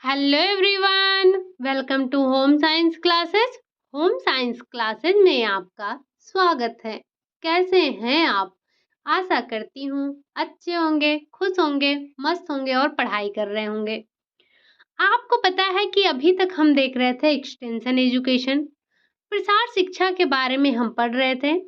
Hello everyone, welcome to home science classes. Home science classes में आपका स्वागत है। कैसे हैं आप? आशा करती हूँ अच्छे होंगे, खुश होंगे, मस्त होंगे और पढ़ाई कर रहे होंगे। आपको पता है कि अभी तक हम देख रहे थे एक्सटेंशन एजुकेशन, प्रसार शिक्षा के बारे में हम पढ़ रहे थे।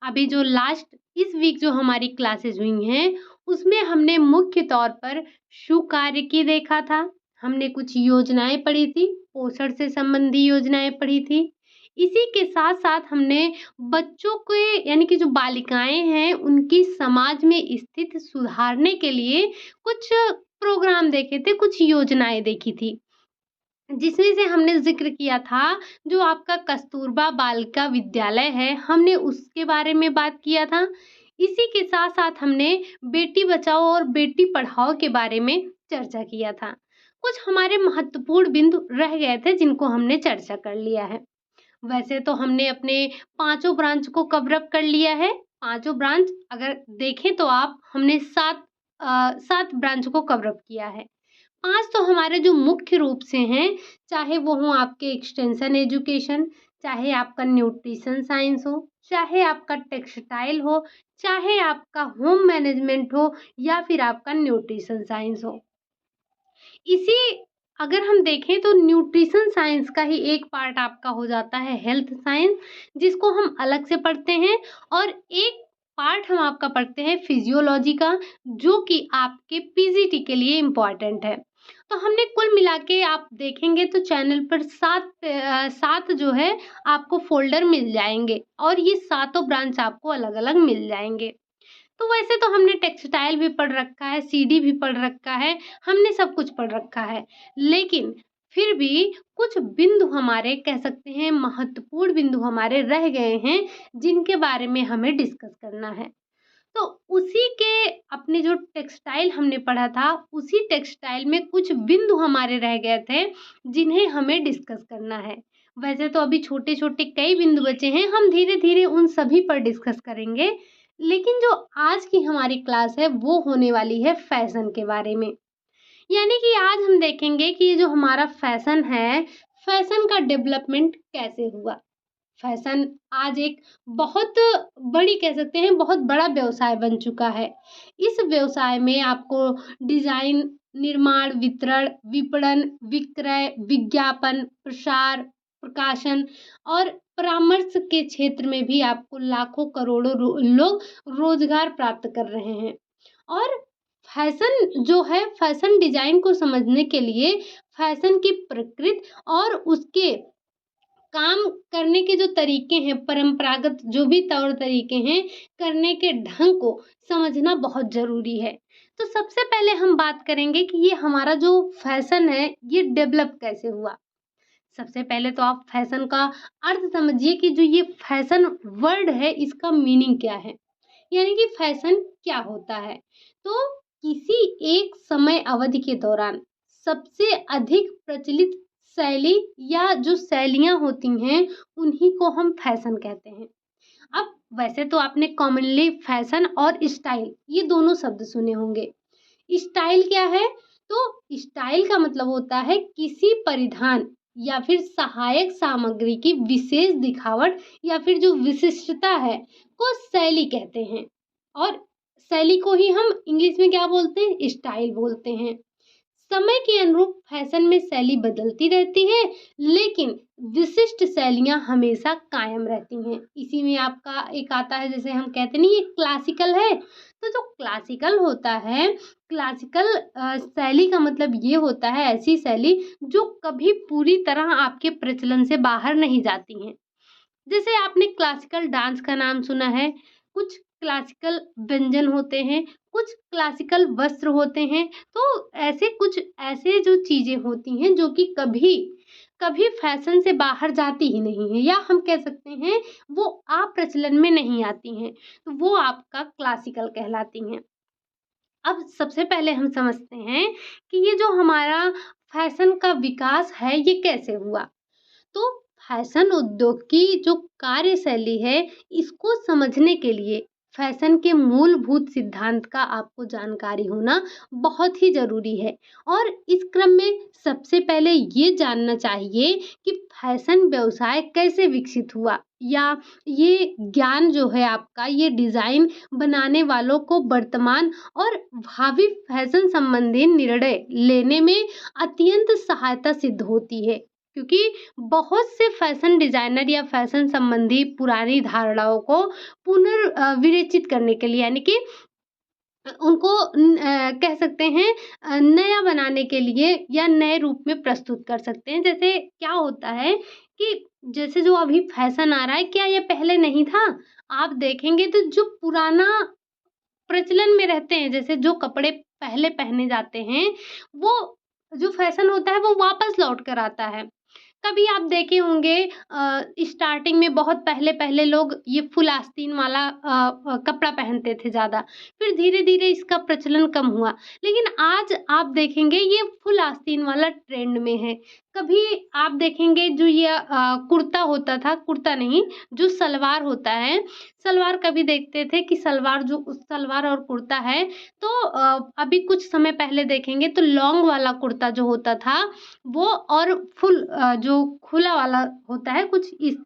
अभी जो लास्ट इस वीक जो हमारी क्लासेस हुई हैं, उसमें हमने मुख्य तौर पर कार्य की देखा था। हमने कुछ योजनाएं पढ़ी थी, पोषण से संबंधी योजनाएं पढ़ी थी। इसी के साथ साथ हमने बच्चों के यानी कि जो बालिकाएं हैं उनकी समाज में स्थिति सुधारने के लिए कुछ प्रोग्राम देखे थे, कुछ योजनाएं देखी थी। जिसमें से हमने ज़िक्र किया था जो आपका कस्तूरबा बालिका विद्यालय है, हमने उसके बारे में बात किया था। इसी के साथ-साथ हमने बेटी बचाओ और बेटी पढ़ाओ के बारे में चर्चा किया था। कुछ हमारे महत्वपूर्ण बिंदु रह गए थे जिनको हमने चर्चा कर लिया है। वैसे तो हमने अपने पाँचों ब्रांच को कवर अप कर लिया है। पाँचों ब्रांच अगर देखें तो आप हमने 7 ब्रांच को कवर अप किया है। 5 तो हमारे जो मुख्य रूप से हैं, चाहे वो हों आपके एक्सटेंशन एजुकेशन, चाहे आपका न्यूट्रिशन साइंस हो, चाहे आपका टेक्सटाइल हो, चाहे आपका होम मैनेजमेंट हो या फिर आपका न्यूट्रिशन साइंस हो। इसी अगर हम देखें तो न्यूट्रिशन साइंस का ही एक पार्ट आपका हो जाता है हेल्थ साइंस, जिसको हम अलग से पढ़ते हैं और एक पार्ट हम आपका पढ़ते हैं फिजियोलॉजी का, जो कि आपके पीजीटी के लिए इम्पोर्टेंट है। तो हमने कुल मिला के आप देखेंगे तो चैनल पर 7 जो है आपको फ़ोल्डर मिल जाएँगे और ये सातों ब्रांच आपको अलग-अलग मिल जाएँगे। तो वैसे तो हमने टेक्सटाइल भी पढ़ रखा है, सीडी भी पढ़ रखा है, हमने सब कुछ पढ़ रखा है। लेकिन फिर भी कुछ बिंदु हमारे कह सकते हैं महत्वपूर्ण बिंदु हमारे रह गए हैं, जिनके बारे में हमें डिस्कस करना है। तो उसी के अपने जो टेक्सटाइल हमने पढ़ा था, उसी टेक्सटाइल में कुछ बिंदु हमारे रह गए थे, जिन्हें हमें डिस्कस करना है। वैसे तो अभी छोटे-छोटे कई बिंदु बचे हैं, हम धीरे-धीरे उन सभी पर डिस्कस करेंगे। लेकिन जो आज की हमारी क्लास है, वो होने वाली है फैशन के बारे में। यानी कि आज हम देखेंगे कि ये जो हमारा फैशन है, फैशन का डेवलपमेंट कैसे हुआ? फैशन आज एक बहुत बड़ी कह सकते हैं बहुत बड़ा व्यवसाय बन चुका है। इस व्यवसाय में आपको डिज़ाइन, निर्माण, वितरण, विपणन, विक्रय, विज्ञापन, प्रसार, प्रकाशन और परामर्श के क्षेत्र में भी आपको लाखों करोड़ों लोग रोजगार प्राप्त कर रहे हैं। और फैशन जो है, फैशन डिज़ाइन को समझने के लिए फैशन की प्रकृति और उसके काम करने के जो तरीके हैं, परंपरागत जो भी तौर तरीके हैं, करने के ढंग को समझना बहुत ज़रूरी है। तो सबसे पहले हम बात करेंगे कि ये हमारा जो फैशन है, ये डेवलप कैसे हुआ? सबसे पहले तो आप फैशन का अर्थ समझिए कि जो ये फैशन वर्ड है, इसका मीनिंग क्या है? यानी कि फैशन क्या होता है? तो किसी एक समय अवधि के दौरान सबसे अधिक प्रचलित शैली या जो शैलियाँ होती हैं, उन्हीं को हम फैशन कहते हैं। अब वैसे तो आपने कॉमनली फैशन और स्टाइल ये दोनों शब्द सुने होंगे। स्टाइल क्या है? तो स्टाइल का मतलब होता है किसी परिधान या फिर सहायक सामग्री की विशेष दिखावट या फिर जो विशिष्टता है, को शैली कहते हैं। और शैली को ही हम इंग्लिश में क्या बोलते हैं? स्टाइल बोलते हैं। समय के अनुरूप फैशन में शैली बदलती रहती है, लेकिन विशिष्ट शैलियाँ हमेशा कायम रहती हैं। इसी में आपका एक आता है, जैसे हम कहते नहीं ये क्लासिकल है, तो जो क्लासिकल होता है, क्लासिकल शैली का मतलब ये होता है ऐसी शैली जो कभी पूरी तरह आपके प्रचलन से बाहर नहीं जाती हैं। जैसे आपने क्लासिकल डांस का नाम सुना है, कुछ क्लासिकल व्यंजन होते हैं, कुछ क्लासिकल वस्त्र होते हैं, तो ऐसे कुछ ऐसे जो चीज़ें होती हैं जो कि कभी कभी फैशन से बाहर जाती ही नहीं है, या हम कह सकते हैं वो अप्रचलन में नहीं आती हैं, तो वो आपका क्लासिकल कहलाती हैं। अब सबसे पहले हम समझते हैं कि ये जो हमारा फैशन का विकास है, ये कैसे हुआ? तो फैशन उद्योग की जो कार्यशैली है, इसको समझने के लिए फैशन के मूलभूत सिद्धांत का आपको जानकारी होना बहुत ही ज़रूरी है। और इस क्रम में सबसे पहले ये जानना चाहिए कि फैशन व्यवसाय कैसे विकसित हुआ, या ये ज्ञान जो है आपका, ये डिज़ाइन बनाने वालों को वर्तमान और भावी फैशन संबंधी निर्णय लेने में अत्यंत सहायता सिद्ध होती है। क्योंकि बहुत से फैशन डिज़ाइनर या फैशन संबंधी पुरानी धारणाओं को विवेचित करने के लिए, यानी कि उनको कह सकते हैं नया बनाने के लिए या नए रूप में प्रस्तुत कर सकते हैं। जैसे क्या होता है कि जैसे जो अभी फैशन आ रहा है, क्या ये पहले नहीं था? आप देखेंगे तो जो पुराना प्रचलन में रहते हैं, जैसे जो कपड़े पहले पहने जाते हैं, वो जो फैशन होता है वो वापस लौट कर आता है। कभी आप देखे होंगे स्टार्टिंग में बहुत पहले-पहले लोग ये फुल आस्तीन वाला कपड़ा पहनते थे ज़्यादा, फिर धीरे-धीरे इसका प्रचलन कम हुआ। लेकिन आज आप देखेंगे ये फुल आस्तीन वाला ट्रेंड में है। कभी आप देखेंगे जो ये कुर्ता होता था, कुर्ता नहीं, जो सलवार होता है, सलवार कभी देखते थे कि सलवार और कुर्ता है, तो अभी कुछ समय पहले देखेंगे तो लॉन्ग वाला कुर्ता जो होता था वो, और जो खुला वाला होता है कुछ इस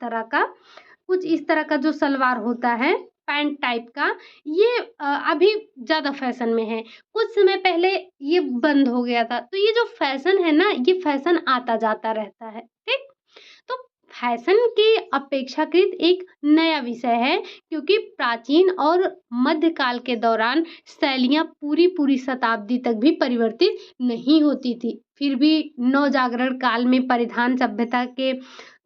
तरह का जो सलवार होता है, पैंट टाइप का, ये अभी ज़्यादा फ़ैशन में है। कुछ समय पहले ये बंद हो गया था। तो ये जो फ़ैशन है ना, ये फ़ैशन आता-जाता रहता है, ठीक? तो फैशन की अपेक्षाकृत एक नया विषय है, क्योंकि प्राचीन और मध्यकाल के दौरान शैलियाँ पूरी-पूरी शताब्दी तक भी परिवर्तित नहीं होती थी। फिर भी नवजागरण काल में परिधान सभ्यता के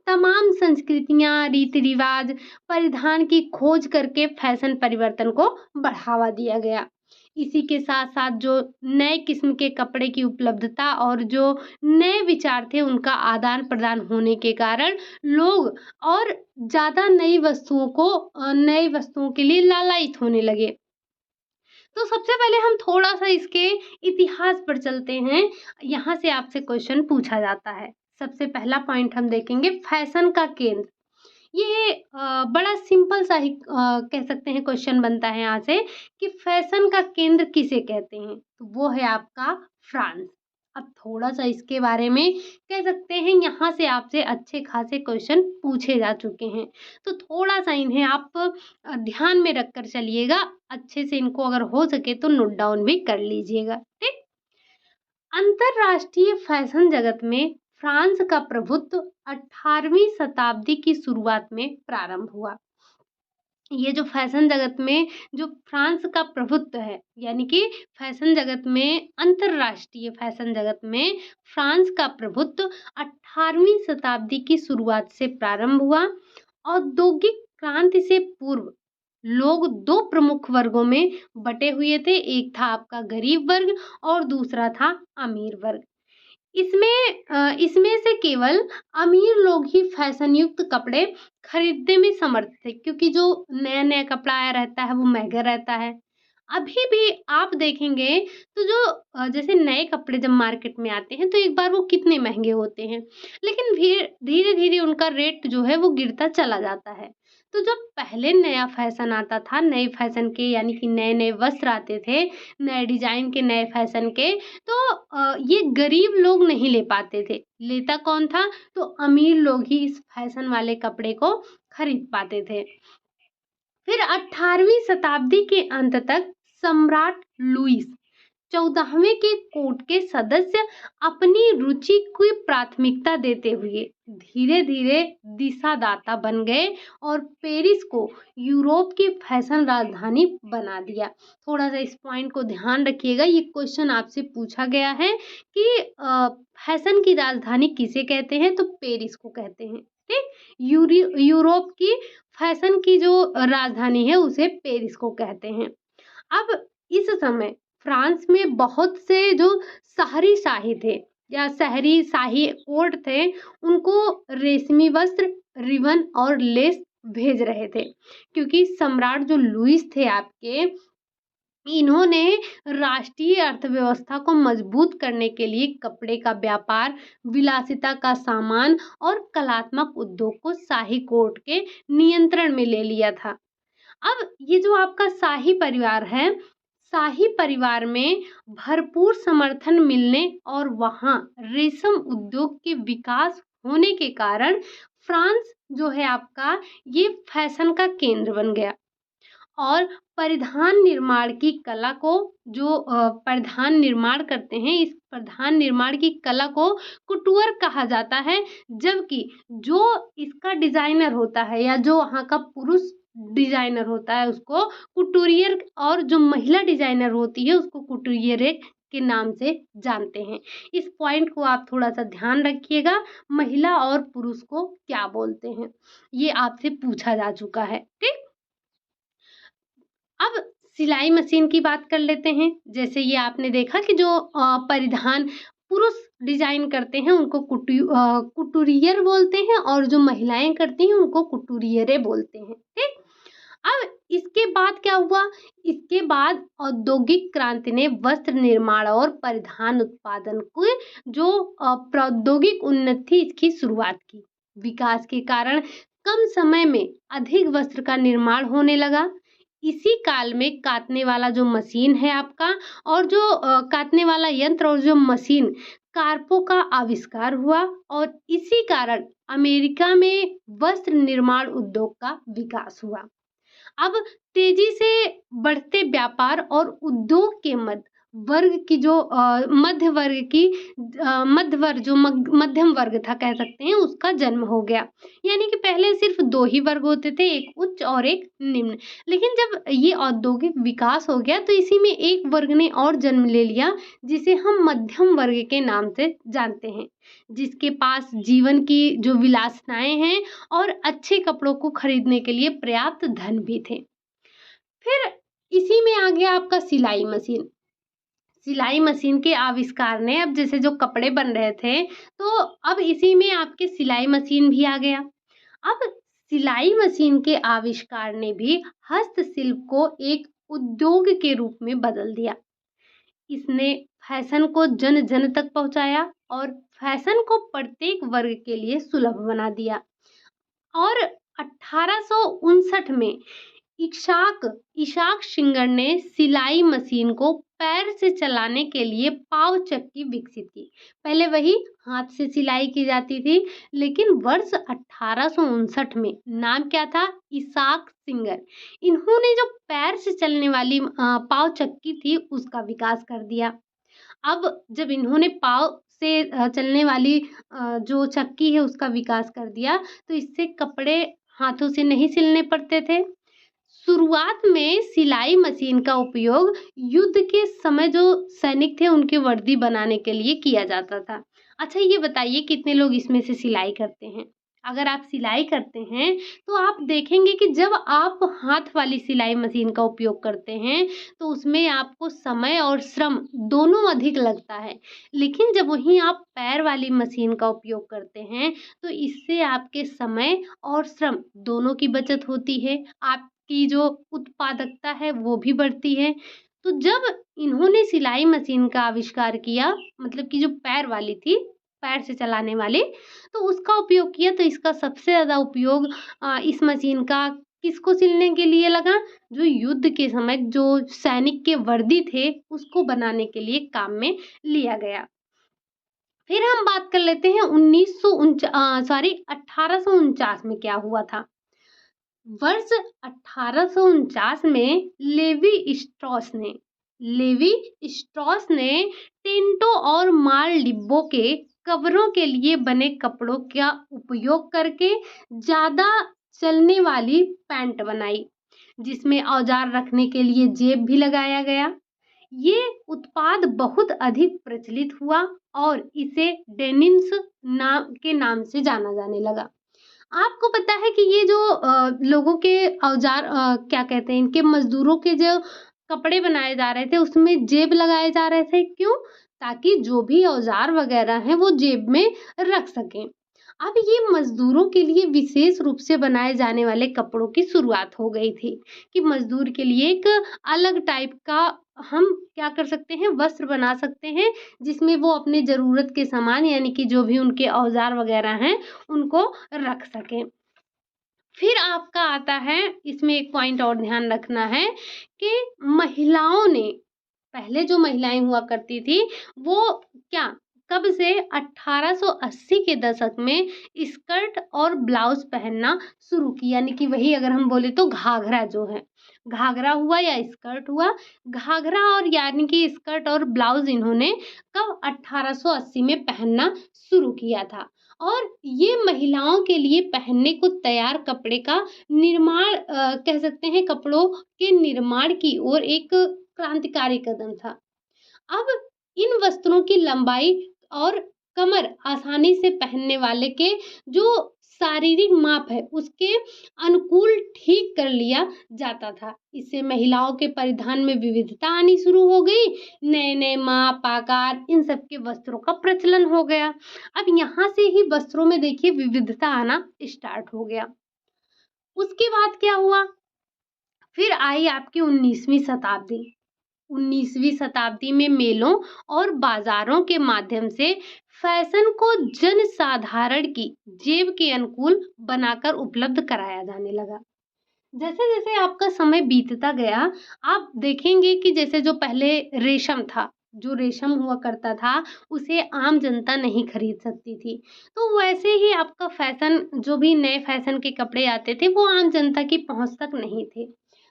तमाम संस्कृतियाँ, रीति-रिवाज, परिधान की खोज करके फैशन परिवर्तन को बढ़ावा दिया गया। इसी के साथ-साथ जो नए किस्म के कपड़े की उपलब्धता और जो नए विचार थे उनका आदान-प्रदान होने के कारण लोग और ज़्यादा नई वस्तुओं के लिए लालायित होने लगे। तो सबसे पहले हम थोड़ा-सा इसके इतिहास पर चलते हैं। यहाँ से आपसे क्वेश्चन पूछा जाता है। सबसे पहला पॉइंट हम देखेंगे, फैशन का केंद्र। ये बड़ा सिंपल सा ही कह सकते हैं क्वेश्चन बनता है यहाँ से कि फैशन का केंद्र किसे कहते हैं? तो वो है आपका फ्रांस। अब थोड़ा-सा इसके बारे में कह सकते हैं, यहाँ से आपसे अच्छे खासे क्वेश्चन पूछे जा चुके हैं। तो थोड़ा-सा इन्हें आप ध्यान में रख कर चलिएगा। अच्छे से इनको अगर हो सके तो नोट डाउन भी कर लीजिएगा, ठीक? अंतरराष्ट्रीय फैशन जगत में फ्रांस का प्रभुत्व 18वीं शताब्दी की शुरुआत में प्रारंभ हुआ। ये जो फैशन जगत में जो फ्रांस का प्रभुत्व है, यानी कि फैशन जगत में, अंतरराष्ट्रीय फैशन जगत में फ्रांस का प्रभुत्व 18वीं शताब्दी की शुरुआत से प्रारंभ हुआ। औद्योगिक क्रांति से पूर्व लोग दो प्रमुख वर्गों में बटे हुए थे। एक था आपका गरीब वर्ग और दूसरा था अमीर वर्ग। इसमें से केवल अमीर लोग ही फैशन युक्त कपड़े खरीदने में समर्थ थे, क्योंकि जो नया-नया कपड़ा आया रहता है वो महँगा रहता है। अभी भी आप देखेंगे तो जो जैसे नए कपड़े जब मार्केट में आते हैं तो एक बार वो कितने महँगे होते हैं, लेकिन फिर धीरे-धीरे उनका रेट जो है वो गिरता चला जाता है। तो जब पहले नया फैशन आता था, नए फैशन के, यानी कि नए-नए वस्त्र आते थे, नए डिज़ाइन के, नए फैशन के, तो ये गरीब लोग नहीं ले पाते थे। लेता कौन था? तो अमीर लोग ही इस फैशन वाले कपड़े को खरीद पाते थे। फिर 18वीं शताब्दी के अंत तक सम्राट लुईस 14वें के कोर्ट के सदस्य अपनी रुचि को प्राथमिकता देते हुए धीरे-धीरे दिशादाता बन गए और पेरिस को यूरोप की फैशन राजधानी बना दिया। थोड़ा-सा इस पॉइंट को ध्यान रखिएगा, ये क्वेश्चन आपसे पूछा गया है कि फैशन की राजधानी किसे कहते हैं? तो पेरिस को कहते हैं, ठीक? यूरोप की फैशन की जो राजधानी है उसे पेरिस को कहते हैं। अब इस समय फ्रांस में बहुत से जो शहरी शाही थे या शहरी शाही कोर्ट थे, उनको रेशमी वस्त्र, रिबन और लेस भेज रहे थे, क्योंकि सम्राट जो लुईस थे आपके, इन्होंने राष्ट्रीय अर्थव्यवस्था को मजबूत करने के लिए कपड़े का व्यापार, विलासिता का सामान और कलात्मक उद्योग को शाही कोर्ट के नियंत्रण में ले लिया था। अब ये जो आपका शाही परिवार है, शाही परिवार में भरपूर समर्थन मिलने और वहाँ रेशम उद्योग के विकास होने के कारण फ्रांस जो है आपका, ये फैशन का केंद्र बन गया। और परिधान निर्माण की कला को जो परिधान निर्माण करते हैं, इस परिधान निर्माण की कला को कुटूर कहा जाता है। जबकि जो इसका डिज़ाइनर होता है या जो वहाँ का पुरुष डिज़ाइनर होता है उसको कुटूरियर, और जो महिला डिज़ाइनर होती है उसको कुटूरियरे के नाम से जानते हैं। इस पॉइंट को आप थोड़ा-सा ध्यान रखिएगा, महिला और पुरुष को क्या बोलते हैं? ये आपसे पूछा जा चुका है, ठीक? अब सिलाई मशीन की बात कर लेते हैं। जैसे ये आपने देखा कि जो परिधान पुरुष डिज़ाइन करते हैं उनको कुटूरियर बोलते हैं, और जो महिलाएँ करती हैं उनको कुटूरियरे बोलते हैं, ठीक? अब इसके बाद क्या हुआ? इसके बाद औद्योगिक क्रांति ने वस्त्र निर्माण और परिधान उत्पादन को जो प्रौद्योगिक उन्नति थी इसकी शुरुआत की। विकास के कारण कम समय में अधिक वस्त्र का निर्माण होने लगा। इसी काल में काटने वाला जो मशीन है आपका, और जो काटने वाला यंत्र और जो मशीन कारपों का आविष्कार हुआ, और इसी कारण अमेरिका में वस्त्र निर्माण उद्योग का विकास हुआ। अब तेजी से बढ़ते व्यापार और उद्योग के मध्य वर्ग जो मध्यम वर्ग था कह सकते हैं, उसका जन्म हो गया। यानी कि पहले सिर्फ 2 ही वर्ग होते थे, एक उच्च और एक निम्न। लेकिन जब ये औद्योगिक विकास हो गया तो इसी में एक वर्ग ने और जन्म ले लिया, जिसे हम मध्यम वर्ग के नाम से जानते हैं, जिसके पास जीवन की जो विलासिताएँ हैं और अच्छे कपड़ों को खरीदने के लिए पर्याप्त धन भी थे। फिर इसी में आ गया आपका सिलाई मशीन। सिलाई मशीन के आविष्कार ने, अब जैसे जो कपड़े बन रहे थे, तो अब इसी में आपके सिलाई मशीन भी आ गया। अब सिलाई मशीन के आविष्कार ने भी हस्तशिल्प को एक उद्योग के रूप में बदल दिया। इसने फैशन को जन जन तक पहुंचाया और फैशन को प्रत्येक वर्ग के लिए सुलभ बना दिया। और 1859 में इशाक सिंगर ने सिलाई मशीन को पैर से चलाने के लिए पाव चक्की विकसित की। पहले वही हाथ से सिलाई की जाती थी, लेकिन वर्ष 1859 में, नाम क्या था? Isaac Singer. इन्होंने जो पैर से चलने वाली पाव चक्की थी उसका विकास कर दिया। अब जब इन्होंने पाव से चलने वाली जो चक्की है उसका विकास कर दिया, तो इससे कपड़े हाथों से नहीं सिलने पड़ते थे। शुरुआत में सिलाई मशीन का उपयोग युद्ध के समय जो सैनिक थे उनकी वर्दी बनाने के लिए किया जाता था। अच्छा, ये बताइए कितने लोग इसमें से सिलाई करते हैं? अगर आप सिलाई करते हैं तो आप देखेंगे कि जब आप हाथ वाली सिलाई मशीन का उपयोग करते हैं तो उसमें आपको समय और श्रम दोनों अधिक लगता है। लेकिन जब वहीं आप पैर वाली मशीन का उपयोग करते हैं तो इससे आपके समय और श्रम दोनों की बचत होती है। आपकी जो उत्पादकता है वो भी बढ़ती है। तो जब इन्होंने सिलाई मशीन का आविष्कार किया, मतलब कि जो पैर वाली थी, पैर से चलाने वाली, तो उसका उपयोग किया, तो इसका सबसे ज़्यादा उपयोग इस मशीन का किसको सिलने के लिए लगा? जो युद्ध के समय जो सैनिक के वर्दी थे उसको बनाने के लिए काम में लिया गया। फिर हम बात कर लेते हैं 1849 में क्या हुआ था। वर्ष 1849 में लेवी स्ट्रॉस ने टेंटों और माल डिब्बों के कवरों के लिए बने कपड़ों का उपयोग करके ज़्यादा चलने वाली पैंट बनाई, जिसमें औजार रखने के लिए जेब भी लगाया गया। ये उत्पाद बहुत अधिक प्रचलित हुआ और इसे डेनिम्स के नाम से जाना जाने लगा। आपको पता है कि ये जो लोगों के औजार क्या कहते हैं, इनके मजदूरों के जो कपड़े बनाए जा रहे थे उसमें जेब लगाए जा रहे थे, क्यों? ताकि जो भी औजार वगैरह हैं वो जेब में रख सकें। अब ये मजदूरों के लिए विशेष रूप से बनाए जाने वाले कपड़ों की शुरुआत हो गई थी कि मजदूर के लिए एक अलग टाइप का हम क्या कर सकते हैं, वस्त्र बना सकते हैं, जिसमें वो अपने ज़रूरत के सामान यानी कि जो भी उनके औजार वगैरह हैं उनको रख सकें। फिर आपका आता है, इसमें एक पॉइंट और ध्यान रखना है कि महिलाओं ने, पहले जो महिलाएं हुआ करती थी वो क्या, कब से 1880 के दशक में स्कर्ट और ब्लाउज पहनना शुरू की, यानी कि वही अगर हम बोले तो घाघरा जो है, घाघरा हुआ या स्कर्ट हुआ, घाघरा और यानी कि स्कर्ट और ब्लाउज इन्होंने कब 1880 में पहनना शुरू किया था। और ये महिलाओं के लिए पहनने को तैयार कपड़े का निर्माण, कह सकते हैं कपड़ों के निर्माण की ओर एक क्रांतिकारी कदम था। अब इन वस्त्रों की लंबाई और कमर आसानी से पहनने वाले के जो शारीरिक माप है उसके अनुकूल ठीक कर लिया जाता था। इससे महिलाओं के परिधान में विविधता आनी शुरू हो गई। नए नए माप, आकार, इन सब के वस्त्रों का प्रचलन हो गया। अब यहाँ से ही वस्त्रों में देखिए विविधता आना स्टार्ट हो गया। उसके बाद क्या हुआ, फिर आई आपकी 19वीं शताब्दी। 19वीं शताब्दी में मेलों और बाजारों के माध्यम से फैशन को जन साधारण की जेब के अनुकूल बनाकर उपलब्ध कराया जाने लगा। जैसे जैसे आपका समय बीतता गया, आप देखेंगे कि जैसे जो पहले रेशम था, जो रेशम हुआ करता था, उसे आम जनता नहीं खरीद सकती थी। तो वैसे ही आपका फैशन, जो भी नए फैशन के कपड़े आते थे, वो आम जनता की पहुँच तक नहीं थे।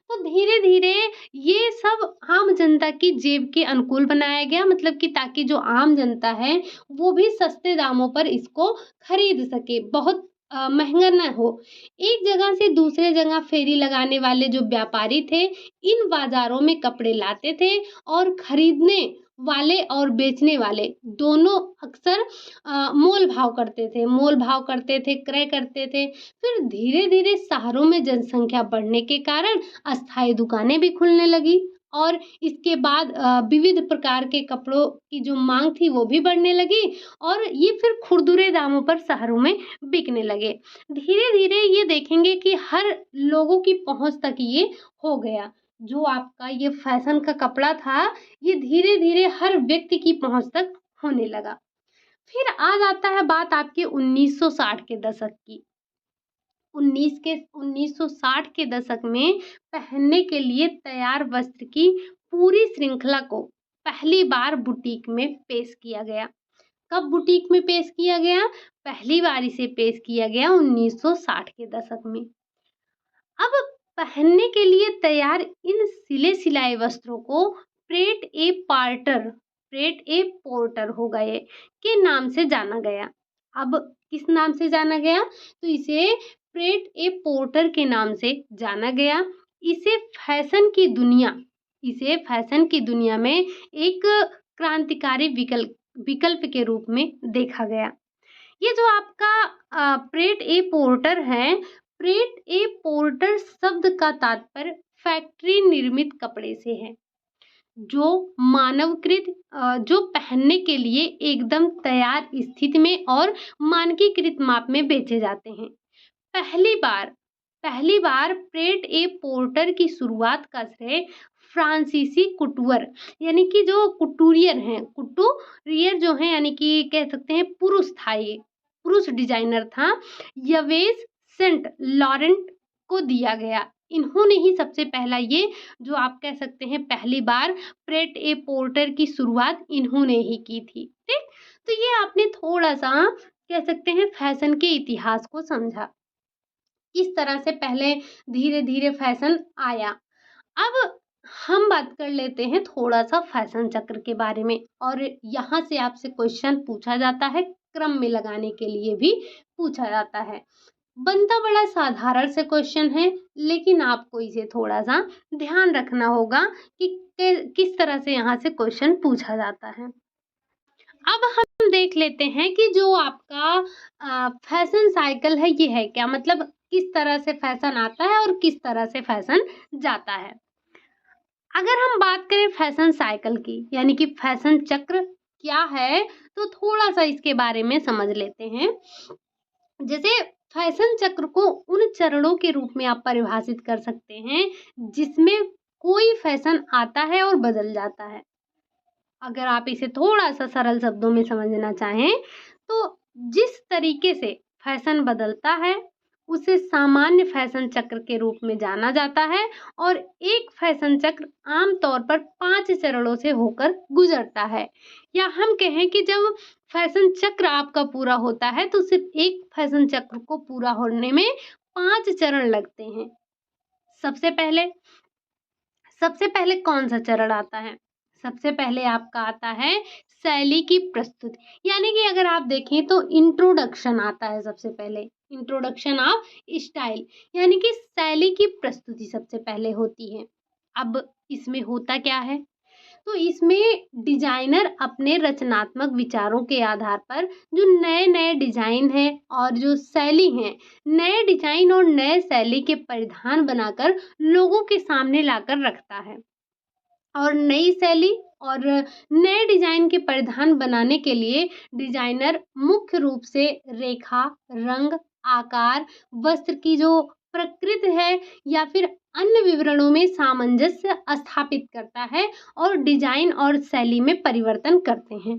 तो धीरे-धीरे ये सब आम जनता की जेब के अनुकूल बनाया गया, मतलब कि ताकि जो आम जनता है, वो भी सस्ते दामों पर इसको खरीद सके, बहुत महँगा ना हो। एक जगह से दूसरे जगह फेरी लगाने वाले जो व्यापारी थे, इन बाज़ारों में कपड़े लाते थे और खरीदने वाले और बेचने वाले दोनों अक्सर मोल भाव करते थे, क्रय करते थे। फिर धीरे-धीरे शहरों में जनसंख्या बढ़ने के कारण अस्थायी दुकानें भी खुलने लगी और इसके बाद विविध प्रकार के कपड़ों की जो माँग थी वो भी बढ़ने लगी और ये फिर खुरदुरे दामों पर शहरों में बिकने लगे। धीरे-धीरे ये देखेंगे कि हर लोगों की पहुँच तक ये हो गया। जो आपका ये फैशन का कपड़ा था, ये धीरे-धीरे हर व्यक्ति की पहुँच तक होने लगा। फिर आ जाता है बात आपके 1960 के दशक की। 1960 के दशक में पहनने के लिए तैयार वस्त्र की पूरी श्रृंखला को पहली बार बुटीक में पेश किया गया। कब बुटीक में पेश किया गया? पहली बार इसे पेश किया गया 1960 के दशक में। अब पहनने के लिए तैयार इन सिले-सिलाए वस्त्रों को प्रेट ए पोर्टर हो गए के नाम से जाना गया। अब किस नाम से जाना गया? तो इसे प्रेट ए पोर्टर के नाम से जाना गया। इसे फैशन की दुनिया में एक क्रांतिकारी विकल्प के रूप में देखा गया। ये जो आपका प्रेट ए पोर्टर है, प्रेट ए पोर्टर शब्द का तात्पर्य फैक्ट्री निर्मित कपड़े से है, जो जो पहनने के लिए एकदम तैयार स्थिति में और मानकीकृत माप में बेचे जाते हैं। पहली बार प्रेट ए पोर्टर की शुरुआत का श्रेय फ्रांसीसी कुटूर, यानी कि जो कुटूरियर जो हैं, यानी कि कह सकते हैं पुरुष था, ये पुरुष डिजाइनर था, यवेस सेंट लॉरेंट को दिया गया। इन्होंने ही सबसे पहला ये जो आप कह सकते हैं पहली बार प्रेट ए पोर्टर की शुरुआत इन्होंने ही की थी। ठीक, तो ये आपने थोड़ा सा कह सकते हैं फैशन के इतिहास को समझा, किस तरह से पहले धीरे धीरे फैशन आया। अब हम बात कर लेते हैं थोड़ा सा फैशन चक्र के बारे में, और यहाँ से आपसे क्वेश्चन पूछा जाता है, क्रम में लगाने के लिए भी पूछा जाता है। बनता बड़ा साधारण से क्वेश्चन है, लेकिन आपको इसे थोड़ा सा ध्यान रखना होगा कि किस तरह से यहाँ से क्वेश्चन पूछा जाता है। अब हम देख लेते हैं कि जो आपका फैशन साइकिल है ये है क्या, मतलब किस तरह से फैशन आता है और किस तरह से फैशन जाता है। अगर हम बात करें फैशन साइकिल की, यानी कि फैशन चक्र क्या है, तो थोड़ा सा इसके बारे में समझ लेते हैं। जैसे फैशन चक्र को उन चरणों के रूप में आप परिभाषित कर सकते हैं जिसमें कोई फैशन आता है और बदल जाता है। अगर आप इसे थोड़ा सा सरल शब्दों में समझना चाहें, तो जिस तरीके से फैशन बदलता है उसे सामान्य फैशन चक्र के रूप में जाना जाता है और एक फैशन चक्र आमतौर पर 5 चरणों से होकर गुजरता है। या हम कहें कि जब फैशन चक्र आपका पूरा होता है तो सिर्फ एक फैशन चक्र को पूरा होने में 5 चरण लगते हैं। सबसे पहले सबसे पहले कौन सा चरण आता है? सबसे पहले आपका आता है शैली की प्रस्तुति, यानी कि अगर आप देखें तो इंट्रोडक्शन आता है सबसे पहले, इंट्रोडक्शन ऑफ स्टाइल, यानी कि शैली की प्रस्तुति सबसे पहले होती है। अब इसमें होता क्या है? तो इसमें डिजाइनर अपने रचनात्मक विचारों के आधार पर जो नए नए डिजाइन हैं और जो शैली हैं, नए डिजाइन और नए शैली के परिधान बनाकर लोगों के सामने लाकर रखता है। और नई शैली और नए डिजाइन के परिधान बनाने के लिए डिजाइनर मुख्य रूप से रेखा, रंग, आकार, वस्त्र की जो प्रकृति है या फिर अन्य विवरणों में सामंजस्य स्थापित करता है और डिजाइन और शैली में परिवर्तन करते हैं।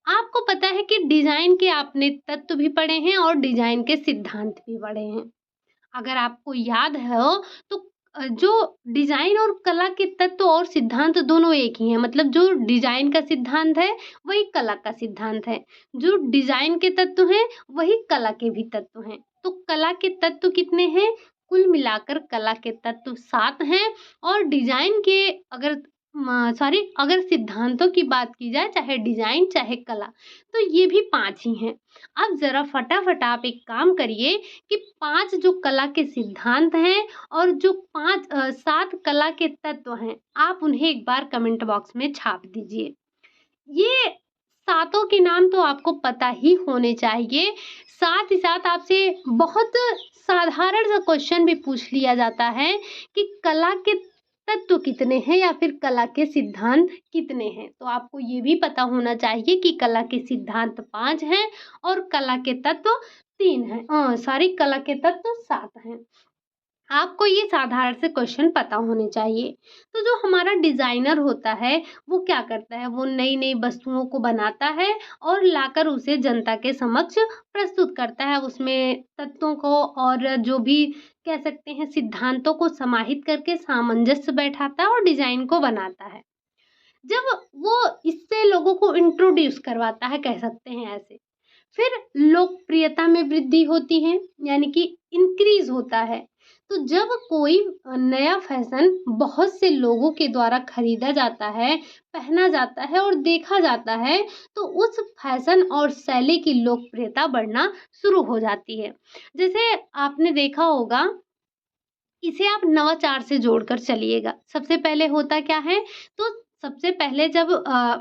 आपको पता है कि डिजाइन के आपने तत्व भी पढ़े हैं और डिजाइन के सिद्धांत भी पढ़े हैं। अगर आपको याद हो तो जो डिजाइन और कला के तत्व और सिद्धांत दोनों एक ही हैं, मतलब जो डिजाइन का सिद्धांत है वही कला का सिद्धांत है, जो डिजाइन के तत्व हैं वही कला के भी तत्व हैं। तो कला के तत्व कितने हैं? कुल मिलाकर कला के तत्व 7 हैं और डिजाइन के अगर सिद्धांतों की बात की जाए, चाहे डिजाइन चाहे कला, तो ये भी 5 ही हैं। अब जरा फटाफट आप एक काम करिए कि 5 जो कला के सिद्धांत हैं और जो 7 कला के तत्व हैं, आप उन्हें एक बार कमेंट बॉक्स में छाप दीजिए। ये सातों के नाम तो आपको पता ही होने चाहिए। साथ ही साथ आपसे बहुत साधारण सा क्वेश्चन भी पूछ लिया जाता है कि कला के तत्व कितने हैं या फिर कला के सिद्धांत कितने हैं। तो आपको ये भी पता होना चाहिए कि कला के सिद्धांत 5 हैं और कला के तत्व 3 हैं। कला के तत्व 7 हैं। आपको ये साधारण से क्वेश्चन पता होने चाहिए। तो जो हमारा डिज़ाइनर होता है वो क्या करता है? वो नई-नई वस्तुओं को बनाता है और लाकर उसे जनता के समक्ष प्रस्तुत करता है। उसमें तत्वों को और जो भी कह सकते हैं सिद्धांतों को समाहित करके सामंजस्य बैठाता है और डिज़ाइन को बनाता है। जब वो इससे लोगों को इंट्रोड्यूस करवाता है, कह सकते हैं ऐसे, फिर लोकप्रियता में वृद्धि होती है, यानी कि इंक्रीज होता है। तो जब कोई नया फैशन बहुत से लोगों के द्वारा खरीदा जाता है, पहना जाता है और देखा जाता है, तो उस फैशन और शैली की लोकप्रियता बढ़ना शुरू हो जाती है। जैसे आपने देखा होगा, इसे आप नवाचार से जोड़कर चलिएगा। सबसे पहले होता क्या है? तो सबसे पहले जब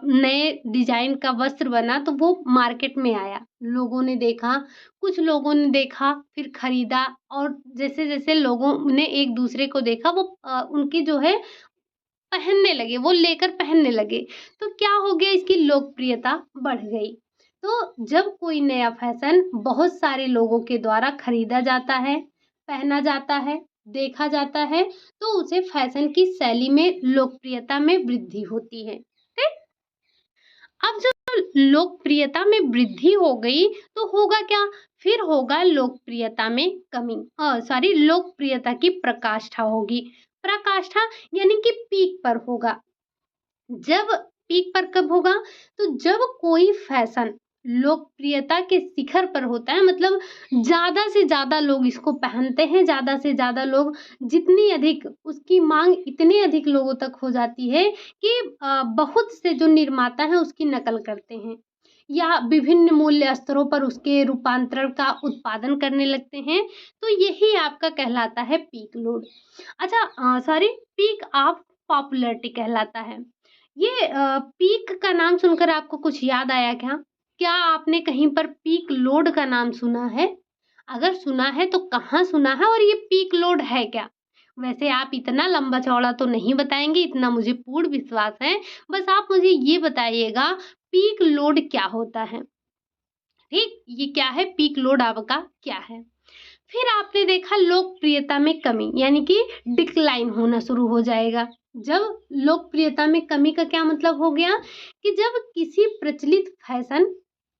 नए डिज़ाइन का वस्त्र बना तो वो मार्केट में आया। लोगों ने देखा, कुछ लोगों ने देखा, फिर खरीदा और जैसे-जैसे लोगों ने एक-दूसरे को देखा वो उनकी जो है पहनने लगे, वो लेकर पहनने लगे। तो क्या हो गया? इसकी लोकप्रियता बढ़ गई। तो जब कोई नया फैशन बहुत सारे लोगों के द्वारा खरीदा जाता है, पहना जाता है, देखा जाता है, तो उसे फैशन की शैली में लोकप्रियता में वृद्धि होती है। ठीक? अब जब लोकप्रियता में वृद्धि हो गई तो होगा क्या? फिर होगा लोकप्रियता में कमी। लोकप्रियता की प्रकाष्ठा होगी। प्रकाष्ठा यानी कि पीक पर होगा। जब पीक पर कब होगा? तो जब कोई फैशन लोकप्रियता के शिखर पर होता है, मतलब ज़्यादा से ज़्यादा लोग इसको पहनते हैं, ज़्यादा से ज़्यादा लोग, जितनी अधिक उसकी माँग इतनी अधिक लोगों तक हो जाती है कि बहुत से जो निर्माता हैं उसकी नकल करते हैं या विभिन्न मूल्य स्तरों पर उसके रूपांतरण का उत्पादन करने लगते हैं, तो यही आपका कहलाता है peak load. Peak of popularity कहलाता है। ये पीक का नाम सुनकर आपको कुछ याद आया क्या? क्या आपने कहीं पर पीक लोड का नाम सुना है? अगर सुना है तो कहाँ सुना है और ये पीक लोड है क्या? वैसे आप इतना लंबा चौड़ा तो नहीं बताएँगे, इतना मुझे पूर्ण विश्वास है। बस आप मुझे ये बताइएगा पीक लोड क्या होता है? ठीक? ये क्या है? पीक लोड आपका क्या है? फिर आपने देखा लोकप्रियता में कमी, यानी कि डिक्लाइन होना शुरू हो जाएगा। जब लोकप्रियता में कमी का क्या मतलब हो गया कि जब किसी प्रचलित फैशन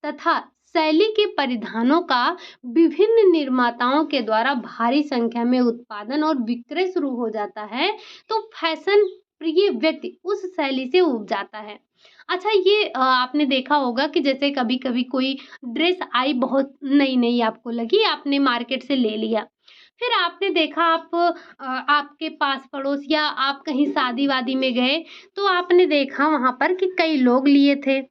तथा शैली के परिधानों का विभिन्न निर्माताओं के द्वारा भारी संख्या में उत्पादन और विक्रय शुरू हो जाता है, तो फैशन प्रिय व्यक्ति उस शैली से ऊब जाता है। अच्छा, ये आपने देखा होगा कि जैसे कभी-कभी कोई ड्रेस आई, बहुत नई-नई आपको लगी, आपने मार्केट से ले लिया। फिर आपने देखा, आपके पास-पड़ोस या आप कहीं शादी-वादी में गए, तो आपने देखा वहाँ पर कि कई लोग लिए थे।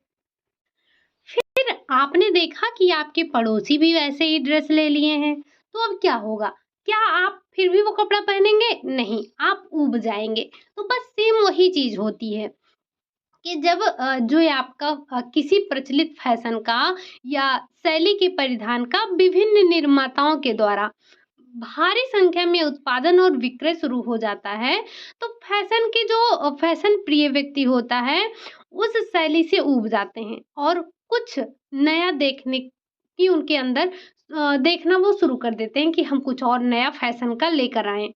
फिर आपने देखा कि आपके पड़ोसी भी वैसे ही ड्रेस ले लिए हैं, तो अब क्या होगा? क्या आप फिर भी वो कपड़ा पहनेंगे? नहीं, आप ऊब जाएँगे। तो बस सेम वही चीज़ होती है कि जब जो ये आपका किसी प्रचलित फैशन का या शैली के परिधान का विभिन्न निर्माताओं के द्वारा भारी संख्या में उत्पादन और विक्रय शुरू हो जाता है, तो फैशन के जो फैशन प्रिय व्यक्ति होता है, उस शैली से ऊब जाते हैं और कुछ नया देखने की उनके अंदर देखना वो शुरू कर देते हैं कि हम कुछ और नया फैशन का लेकर आएँ।